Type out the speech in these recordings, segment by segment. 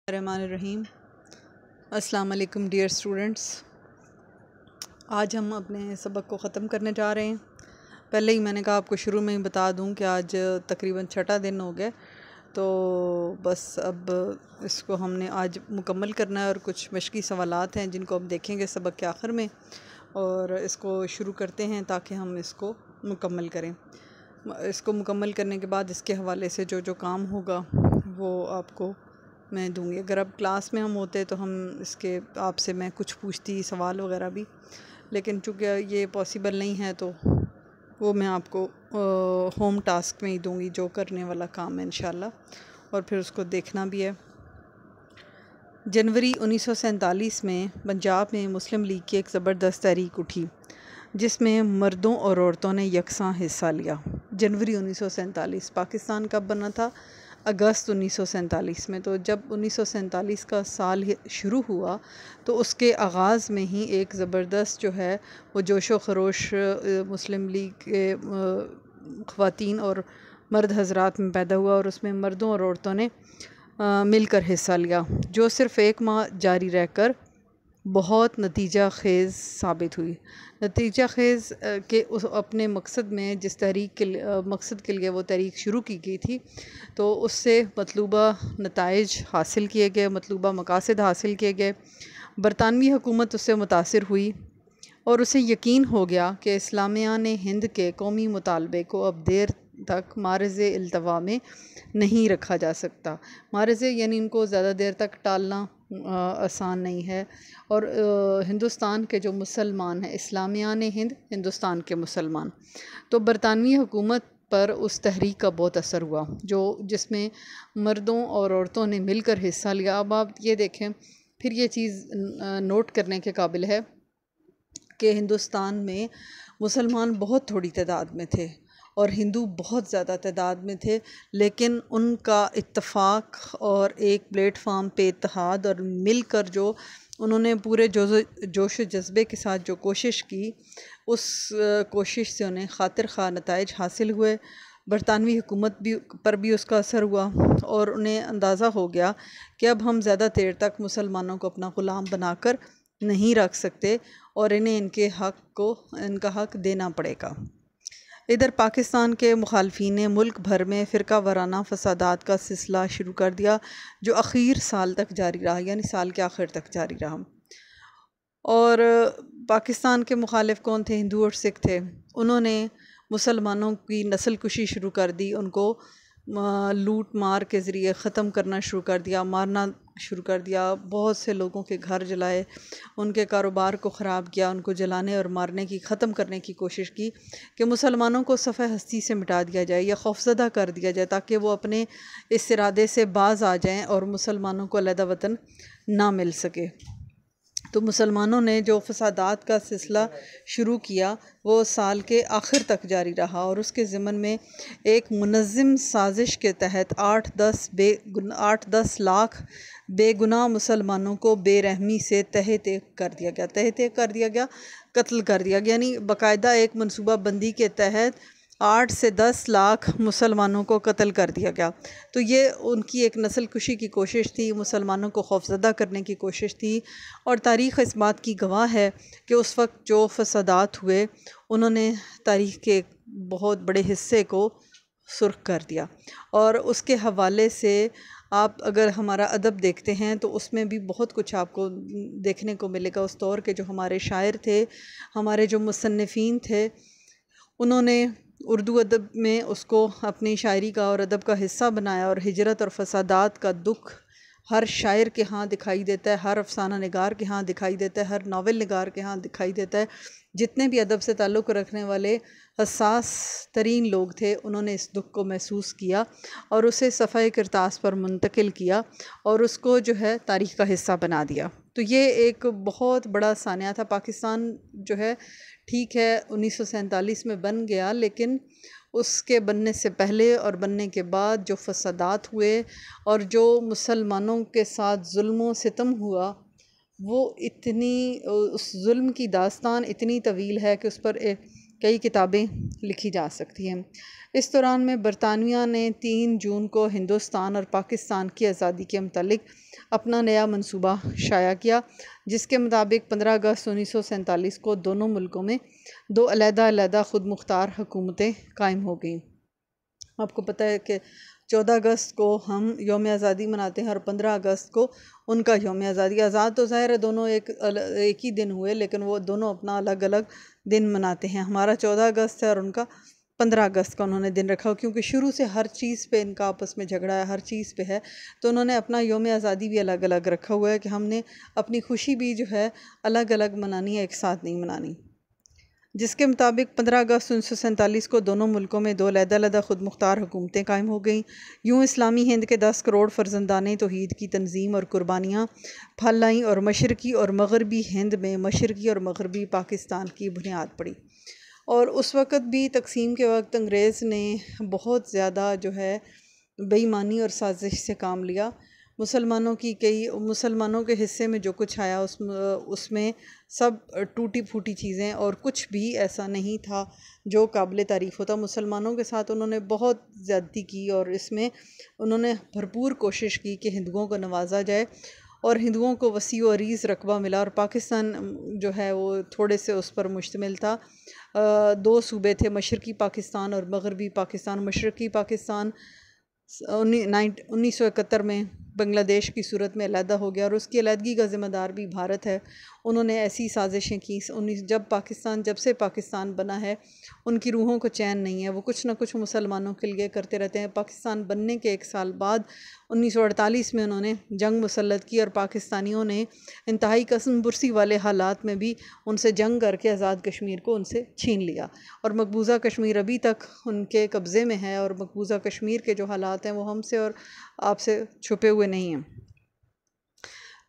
रहमानिर्रहीम। अस्सलाम वालेकुम dear students. आज हम अपने सबक को ख़त्म करने जा रहे हैं। पहले ही मैंने कहा आपको शुरू में ही बता दूं कि आज तकरीबन 6वां दिन हो गया, तो बस अब इसको हमने आज मुकम्मल करना है और कुछ मशक़ी सवालात हैं जिनको हम देखेंगे सबक के आखिर में, और इसको शुरू करते हैं ताकि हम इसको मुकम्मल करें। इसको मुकम्मल करने के बाद इसके हवाले से जो जो काम होगा वो आपको मैं दूंगी। अगर अब क्लास में हम होते तो हम इसके आपसे मैं कुछ पूछती सवाल वगैरह भी, लेकिन चूँकि ये पॉसिबल नहीं है तो वो मैं आपको होम टास्क में ही दूंगी, जो करने वाला काम है इंशाल्लाह, और फिर उसको देखना भी है। जनवरी 1947 में पंजाब में मुस्लिम लीग की एक ज़बरदस्त तहरीक उठी जिसमें मर्दों और औरतों ने यकसां हिस्सा लिया। जनवरी 1947 पाकिस्तान कब बना था? अगस्त 1947 में। तो जब 1947 का साल शुरू हुआ तो उसके आगाज़ में ही एक ज़बरदस्त जो है वो जोश व खरोश मुस्लिम लीग के ख़वातीन और मर्द हज़रात में पैदा हुआ, और उसमें मर्दों और औरतों ने मिलकर हिस्सा लिया, जो सिर्फ़ 1 माह जारी रहकर बहुत नतीजा ख़ेज़ साबित हुई। नतीजा ख़ेज़ के उस अपने मकसद में जिस तहरीक के मकसद के लिए वो तहरीक शुरू की गई थी, तो उससे मतलूबा नताइज हासिल किए गए, मतलूबा मकासद हासिल किए गए। बरतानवी हुकूमत उससे मुतासिर हुई और उसे यकीन हो गया कि इस्लामिया ने हिंद के कौमी मुतालबे को अब देर तक मारज़े इल्तवा में नहीं रखा जा सकता। मारज़े यानी इनको ज़्यादा देर तक टालना आसान नहीं है, और हिंदुस्तान के जो मुसलमान हैं, इस्लामिया ने हिंद, हिंदुस्तान के मुसलमान, तो बरतानवी हुकूमत पर उस तहरीक का बहुत असर हुआ जो जिसमें मर्दों और औरतों ने मिलकर हिस्सा लिया। अब आप ये देखें, फिर ये चीज़ नोट करने के काबिल है कि हिंदुस्तान में मुसलमान बहुत थोड़ी तादाद में थे और हिंदू बहुत ज़्यादा तादाद में थे, लेकिन उनका इत्तफ़ाक और एक प्लेटफार्म पे इत्तेहाद और मिलकर जो उन्होंने पूरे जोश जज्बे के साथ जो कोशिश की, उस कोशिश से उन्हें खातिर खा नताइज हासिल हुए। बरतानवी हुकूमत पर भी उसका असर हुआ और उन्हें अंदाज़ा हो गया कि अब हम ज़्यादा देर तक मुसलमानों को अपना ग़ुलाम बनाकर नहीं रख सकते और इन्हें इनका हक़ देना पड़ेगा। इधर पाकिस्तान के मुखालफीन ने मुल्क भर में फ़िरका वाराना फ़सादात का सिलसिला शुरू कर दिया, जो आखिर साल तक जारी रहा, यानी साल के आखिर तक जारी रहा। और पाकिस्तान के मुखालिफ कौन थे? हिंदू और सिख थे। उन्होंने मुसलमानों की नस्ल कुशी शुरू कर दी, उनको लूट मार के ज़रिए ख़त्म करना शुरू कर दिया, मारना शुरू कर दिया। बहुत से लोगों के घर जलाए, उनके कारोबार को ख़राब किया, उनको जलाने और मारने की, ख़त्म करने की कोशिश की कि मुसलमानों को सफ़े हस्ती से मिटा दिया जाए या खौफज़दा कर दिया जाए, ताकि वो अपने इस इरादे से बाज़ आ जाएं और मुसलमानों को अलहदा वतन ना मिल सके। तो मुसलमानों ने जो फ़सादात का सिलसिला शुरू किया वो साल के आखिर तक जारी रहा, और उसके ज़िमन में एक मुनज़्ज़म साजिश के तहत 8-10 लाख बेगुनाह मुसलमानों को बेरहमी से तह कर दिया गया, कत्ल कर दिया गया। यानी बाकायदा एक मनसूबा बंदी के तहत 8 से 10 लाख मुसलमानों को कत्ल कर दिया गया। तो ये उनकी एक नस्ल कुशी की कोशिश थी, मुसलमानों को खौफज़दा करने की कोशिश थी, और तारीख़ इस बात की गवाह है कि उस वक्त जो फ़सादात हुए उन्होंने तारीख़ के बहुत बड़े हिस्से को सुर्ख कर दिया। और उसके हवाले से आप अगर हमारा अदब देखते हैं तो उसमें भी बहुत कुछ आपको देखने को मिलेगा। उस दौर के जो हमारे शायर थे, हमारे जो मुसन्निफ़ीन थे, उन्होंने उर्दू अदब में उसको अपनी शायरी का और अदब का हिस्सा बनाया, और हिजरत और फ़सादात का दुख हर शायर के यहाँ दिखाई देता है, हर अफसाना निगार के यहाँ दिखाई देता है, हर नावल निगार के यहाँ दिखाई देता है। जितने भी अदब से ताल्लुक़ रखने वाले हसास तरीन लोग थे, उन्होंने इस दुख को महसूस किया और उसे सफ़ाए किरतास पर मुंतकिल किया और उसको जो है तारीख़ का हिस्सा बना दिया। तो ये एक बहुत बड़ा सानिया था। पाकिस्तान जो है ठीक है 1947 में बन गया, लेकिन उसके बनने से पहले और बनने के बाद जो फ़सादात हुए और जो मुसलमानों के साथ जुल्म सितम हुआ, वो उस जुल्म की दास्तान इतनी तवील है कि उस पर कई किताबें लिखी जा सकती हैं। इस दौरान में बरतानिया ने 3 जून को हिंदुस्तान और पाकिस्तान की आज़ादी के मुतालिक अपना नया मंसूबा शाया किया, जिसके मुताबिक 15 अगस्त 1947 को दोनों मुल्कों में 2 अलग-अलग खुद मुख्तार हुकूमतें कायम हो गईं। आपको पता है कि 14 अगस्त को हम यौम आज़ादी मनाते हैं और 15 अगस्त को उनका यौम आज़ादी। आज़ाद तो ज़ाहिर है दोनों एक ही दिन हुए, लेकिन वो दोनों अपना अलग अलग दिन मनाते हैं। हमारा 14 अगस्त है और उनका 15 अगस्त का उन्होंने दिन रखा, क्योंकि शुरू से हर चीज़ पे इनका आपस में झगड़ा है, हर चीज़ पे है। तो उन्होंने अपना यौम आज़ादी भी अलग अलग रखा हुआ है कि हमने अपनी खुशी भी जो है अलग अलग मनानी है, एक साथ नहीं मनानी। जिसके मुताबिक 15 अगस्त 1947 को दोनों मुल्कों में 2 अलग-अलग खुद मुख्तार हुकूमतें कायम हो गईं। यूँ इस्लामी हिंद के 10 करोड़ फ़र्जंदाने तौहीद की तंजीम और कुर्बानियाँ फल आईं और मशरक़ी और मग़रबी हिंद में मशरक़ी और मग़रबी पाकिस्तान की बुनियाद पड़ी। और उस वक़्त भी तक़सीम के वक्त अंग्रेज़ ने बहुत ज़्यादा जो है बेईमानी और साजिश से काम लिया। मुसलमानों के हिस्से में जो कुछ आया उसमें सब टूटी फूटी चीज़ें और कुछ भी ऐसा नहीं था जो काबिल तारीफ़ होता। मुसलमानों के साथ उन्होंने बहुत ज़्यादती की और इसमें उन्होंने भरपूर कोशिश की कि हिंदुओं को नवाजा जाए और हिंदुओं को वसी व अरीज़ रकबा मिला। और पाकिस्तान जो है वो थोड़े से उस पर मुश्तमिल था। 2 सूबे थे, मशरक़ी पाकिस्तान और मग़रबी पाकिस्तान। मशरक़ी पाकिस्तान 1971 में बांग्लादेश की सूरत में अलहदा हो गया और उसकी अलहदगी का ज़िम्मेदार भी भारत है। उन्होंने ऐसी साजिशें की जब से पाकिस्तान बना है उनकी रूहों को चैन नहीं है, वो कुछ ना कुछ मुसलमानों के लिए करते रहते हैं। पाकिस्तान बनने के 1 साल बाद 1948 में उन्होंने जंग मुसल्लत की और पाकिस्तानियों ने इंतहाई कसमपुरसी वाले हालात में भी उनसे जंग करके आज़ाद कश्मीर को उनसे छीन लिया और मकबूजा कश्मीर अभी तक उनके कब्ज़े में है। और मकबूजा कश्मीर के जो हालात हैं वो हमसे और आपसे छुपे हुए नहीं हैं।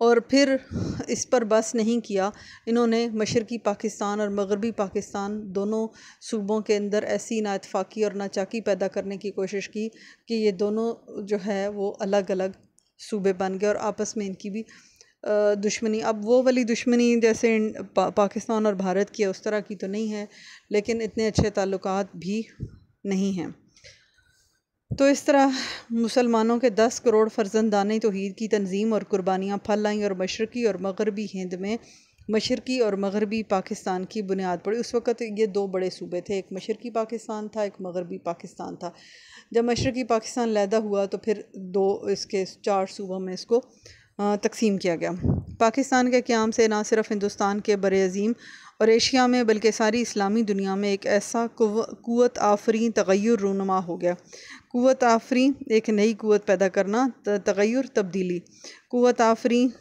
और फिर इस पर बस नहीं किया, इन्होंने मशरक़ी पाकिस्तान और मग़रबी पाकिस्तान दोनों सूबों के अंदर ऐसी नाइतफ़ाक़ी और नाचाकी पैदा करने की कोशिश की कि ये दोनों जो है वो अलग अलग सूबे बन गए और आपस में इनकी भी दुश्मनी, अब वो वाली दुश्मनी जैसे पाकिस्तान और भारत की है उस तरह की तो नहीं है, लेकिन इतने अच्छे ताल्लुकात भी नहीं हैं। तो इस तरह मुसलमानों के 10 करोड़ फ़र्जंदाने तौहीद की तंजीम और कुर्बानियाँ फल आईं और मशरक़ी और मग़रबी हिंद में मशरक़ी और मग़रबी पाकिस्तान की बुनियाद पड़ी। उस वक़्त ये 2 बड़े सूबे थे, एक मशरक़ी पाकिस्तान था, एक मग़रबी पाकिस्तान था। जब मशरक़ी पाकिस्तान अलहदा हुआ तो फिर 4 सूबों में इसको तक़सीम किया गया। पाकिस्तान के क़याम से ना सिर्फ़ हिंदुस्तान के बरे-अज़ीम और एशिया में बल्कि सारी इस्लामी दुनिया में एक ऐसा क़ुव्वत आफ़रीन तग़य्युर रूनुमा हो गया। क़ुव्वत आफ़रीन एक नई क़ुव्वत पैदा करना, तग़य्युर तब्दीली, क़ुव्वत आफ़रीन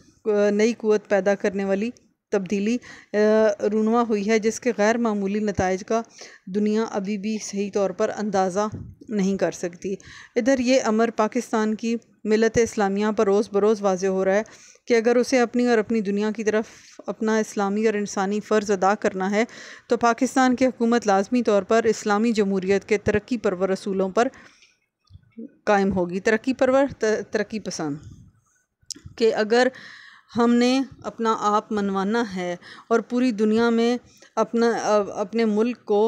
नई क़ुव्वत पैदा करने वाली तब्दीली रूनुमा हुई है, जिसके गैर मामूली नताइज का दुनिया अभी भी सही तौर पर अंदाज़ा नहीं कर सकती। इधर ये अमर पाकिस्तान की मिलत इस्लामिया पर रोज़ बरोज़ वाज़े हो रहा है कि अगर उसे अपनी और अपनी दुनिया की तरफ अपना इस्लामी और इंसानी फ़र्ज़ अदा करना है तो पाकिस्तान की हुकूमत लाजमी तौर पर इस्लामी जमहूरियत के तरक्की परवर रसूलों पर कायम होगी। तरक्की परवर, तरक्की पसंद कि अगर हमने अपना आप मनवाना है और पूरी दुनिया में अपने मुल्क को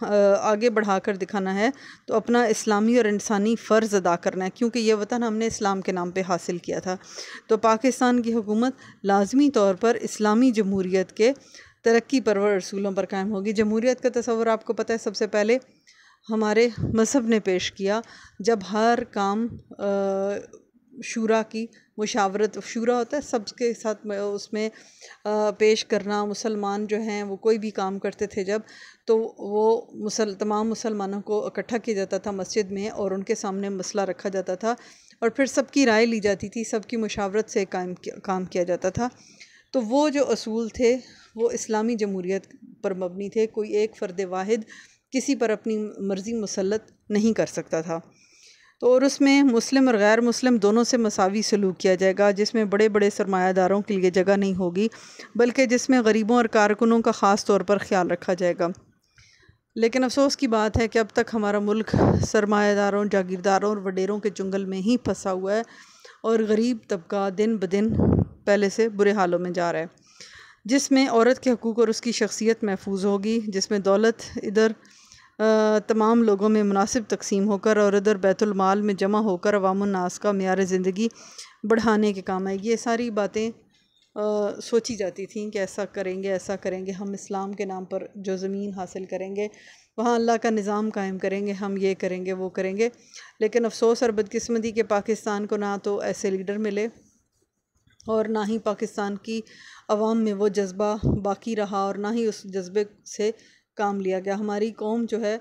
आगे बढ़ाकर दिखाना है तो अपना इस्लामी और इंसानी फ़र्ज़ अदा करना है, क्योंकि ये वतन हमने इस्लाम के नाम पे हासिल किया था। तो पाकिस्तान की हुकूमत लाजमी तौर पर इस्लामी जमहूरियत के तरक्की परवर रसूलों पर कायम होगी। जमहूरियत का तस्वर आपको पता है सबसे पहले हमारे मज़हब ने पेश किया, जब हर काम शूरा की मुशावरत, शूरा होता है सबके साथ उसमें पेश करना। मुसलमान जो हैं वो कोई भी काम करते थे जब, तो वो तमाम मुसलमानों को इकट्ठा किया जाता था मस्जिद में और उनके सामने मसला रखा जाता था और फिर सबकी राय ली जाती थी, सबकी मुशावरत से काम किया जाता था। तो वो जो असूल थे वो इस्लामी जमहूरियत पर मबनी थे। कोई एक फ़र्द वाहिद किसी पर अपनी मर्ज़ी मुसल्लत नहीं कर सकता था। तो और उसमें मुस्लिम और गैर मुस्लिम दोनों से मसावी सलूक किया जाएगा, जिसमें बड़े बड़े सरमायादारों के लिए जगह नहीं होगी, बल्कि जिसमें गरीबों और कारकुनों का ख़ास तौर पर ख्याल रखा जाएगा। लेकिन अफसोस की बात है कि अब तक हमारा मुल्क सरमायादारों, जागीरदारों और वडेरों के चुंगल में ही फंसा हुआ है और गरीब तबका दिन ब दिन पहले से बुरे हालों में जा रहा है, जिसमें औरत के हकूक़ और उसकी शख्सियत महफूज होगी, जिसमें दौलत इधर तमाम लोगों में मुनासिब तकसीम होकर और इधर बैतुल माल में जमा होकर अवामुन नास का मियार ज़िंदगी बढ़ाने के काम है। ये सारी बातें सोची जाती थी कि ऐसा करेंगे, हम इस्लाम के नाम पर जो ज़मीन हासिल करेंगे वहाँ अल्लाह का निज़ाम कायम करेंगे, हम ये करेंगे वो करेंगे। लेकिन अफसोस और बदकिस्मती के पाकिस्तान को ना तो ऐसे लीडर मिले और ना ही पाकिस्तान की आवाम में वो जज्बा बाकी रहा और ना ही उस जज्बे से काम लिया गया। हमारी कौम जो है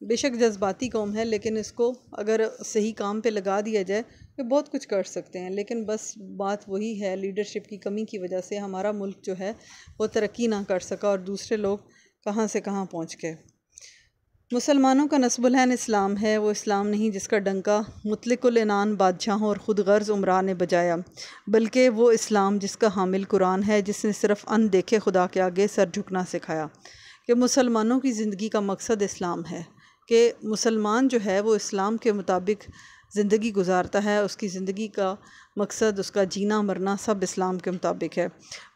बेशक जज्बाती कौम है, लेकिन इसको अगर सही काम पे लगा दिया जाए तो बहुत कुछ कर सकते हैं। लेकिन बस बात वही है, लीडरशिप की कमी की वजह से हमारा मुल्क जो है वो तरक्की ना कर सका और दूसरे लोग कहाँ से कहाँ पहुँच गए। मुसलमानों का नस्बुल-ऐन इस्लाम है, वो इस्लाम नहीं जिसका डंका मुतलिकुल इनान बादशाहों और ख़ुद गर्ज़ उमरा ने बजाया, बल्कि वो इस्लाम जिसका हामिल कुरान है, जिसने सिर्फ़ अनदेखे खुदा के आगे सर झुकना सिखाया। कि मुसलमानों की ज़िंदगी का मकसद इस्लाम है, कि मुसलमान जो है वो इस्लाम के मुताबिक ज़िंदगी गुजारता है, उसकी ज़िंदगी का मकसद, उसका जीना मरना सब इस्लाम के मुताबिक है।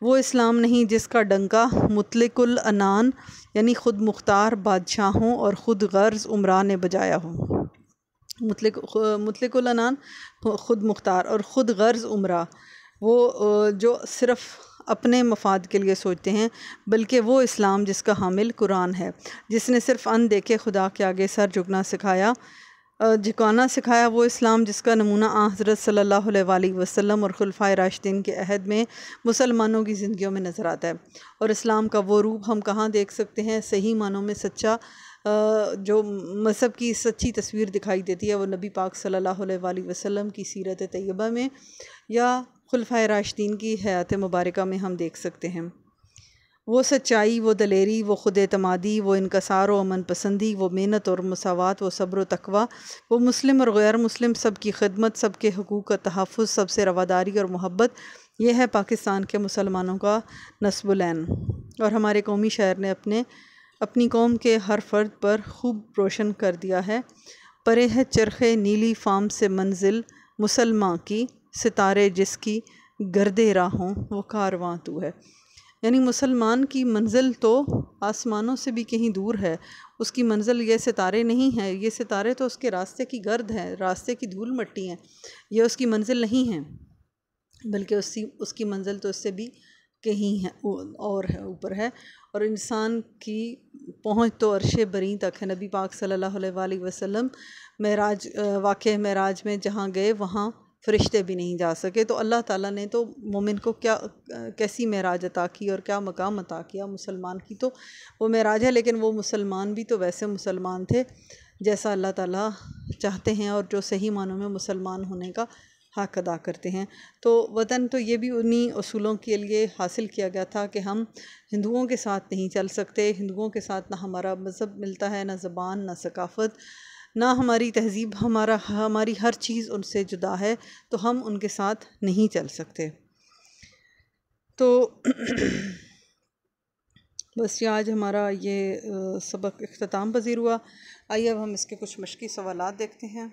वो इस्लाम नहीं जिसका डंका मुतलिकुल अनान यानी ख़ुद मुख्तार बादशाहों और ख़ुद गर्ज़ उमरा ने बजाया हो। मुतलिकुल अनान ख़ुद मुख्तार और ख़ुद गर्ज़ उमरा, वो जो सिर्फ़ अपने मफाद के लिए सोचते हैं, बल्कि वो इस्लाम जिसका हामिल कुरान है, जिसने सिर्फ़ अनदेखे खुदा के आगे सर झुकना झुकाना सिखाया। वो इस्लाम जिसका नमूना हज़रत सल्लल्लाहु अलैहि वसल्लम और खुलफ़ाए राशिदीन के अहद में मुसलमानों की ज़िंदगियों में नज़र आता है। और इस्लाम का वो रूप हम कहाँ देख सकते हैं? सही मानों में सच्चा जो मज़हब की सच्ची तस्वीर दिखाई देती है वो नबी पाक सल्लल्लाहु अलैहि वसल्लम की सीरत तैयबा में या खुलफ़ाए राशिदीन की हयात मुबारका में हम देख सकते हैं। वो सच्चाई, वो दलेरी, वो खुद एतमादी, वो इनकसार व अमन पसंदी, वो मेहनत और मसावात, वो सब्र व तक़वा, वो मुस्लिम और गैर मुस्लिम सब की खिदमत, सब के हकूक़ का तहफ़्फ़ुज़, सबसे रवादारी और मोहब्बत, ये है पाकिस्तान के मुसलमानों का नस्बुल-ऐन। और हमारे कौमी शायर ने अपनी कौम के हर फ़र्द पर खूब रोशन कर दिया है। परे है चरखे नीली फाम से मंजिल मुसलमान की, सितारे जिसकी गर्दे राहों वो कारवां तू है। यानी मुसलमान की मंजिल तो आसमानों से भी कहीं दूर है, उसकी मंजिल ये सितारे नहीं है, ये सितारे तो उसके रास्ते की गर्द है, रास्ते की धूल मट्टी हैं, ये उसकी मंजिल नहीं है, बल्कि उसकी मंजिल तो इससे भी कहीं है और है, ऊपर है। और इंसान की पहुँच तो अर्शे बरी तक है। नबी पाक सल्लल्लाहु अलैहि वसल्लम वाक़े मेराज में जहाँ गए वहाँ फ़रिश्ते भी नहीं जा सके, तो अल्लाह ताला ने तो मोमिन को कैसी मेराज अता की और क्या मकाम अता किया। मुसलमान की तो वो मेराज है, लेकिन वो मुसलमान भी तो वैसे मुसलमान थे जैसा अल्लाह ताला चाहते हैं और जो सही मानों में मुसलमान होने का हक़ अदा करते हैं। तो वतन तो ये भी उन्हीं असूलों के लिए हासिल किया गया था कि हम हिंदुओं के साथ नहीं चल सकते, हिंदुओं के साथ ना हमारा मज़हब मिलता है, ना ज़बान, ना सकाफ़त, ना हमारी तहज़ीब, हमारी हर चीज़ उनसे जुदा है, तो हम उनके साथ नहीं चल सकते। तो बस ये आज हमारा ये सबक इख्तिताम पज़ीर हुआ। आइए अब हम इसके कुछ मश्की सवालात देखते हैं।